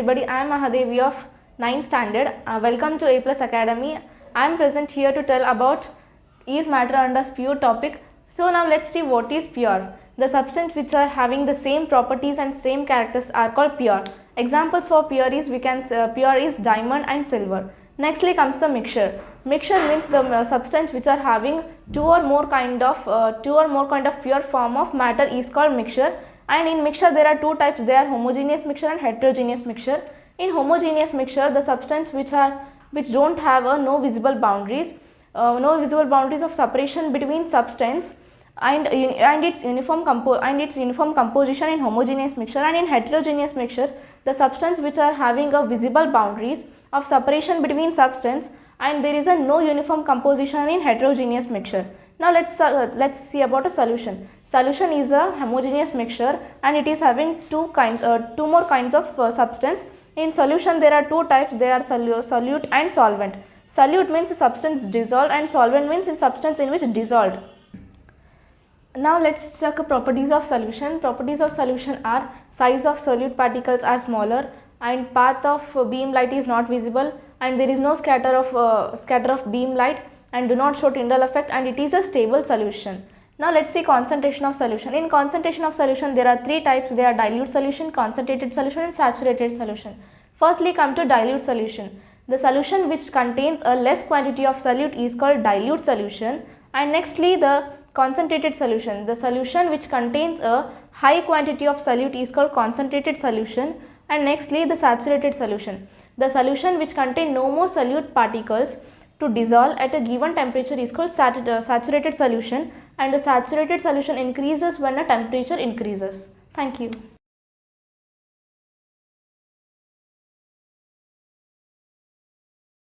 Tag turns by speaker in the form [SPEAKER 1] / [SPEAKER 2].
[SPEAKER 1] everybody, I am Mahadevi of 9th standard. Welcome to A Plus Academy. I am present here to tell about is matter under pure topic. So now let's see what is pure. The substance which are having the same properties and same characters are called pure. Examples for pure is pure is diamond and silver. Nextly comes the mixture. Mixture means the substance which are having two or more kind of pure form of matter is called mixture. And in mixture there are two types. They are homogeneous mixture and heterogeneous mixture. In homogeneous mixture, the substance which don't have no visible boundaries of separation between substance and its uniform composition in homogeneous mixture. And in heterogeneous mixture, the substance which are having a visible boundaries of separation between substance and there is a no uniform composition in heterogeneous mixture. Now let's see about a solution. Solution is a homogeneous mixture and it is having two more kinds of substance. In solution there are two types. They are solute and solvent. Solute means substance dissolved and solvent means in substance in which dissolved. Now let's check properties of solution. Properties of solution are size of solute particles are smaller and path of beam light is not visible and there is no scatter of beam light and do not show Tyndall effect and it is a stable solution. Now let's see concentration of solution. In concentration of solution there are three types. They are dilute solution, concentrated solution and saturated solution. Firstly come to dilute solution. The solution which contains a less quantity of solute is called dilute solution, and nextly the concentrated solution. The solution which contains a high quantity of solute is called concentrated solution, and nextly the saturated solution. The solution which contains no more solute particles to dissolve at a given temperature is called saturated solution, and the saturated solution increases when the temperature increases. Thank you.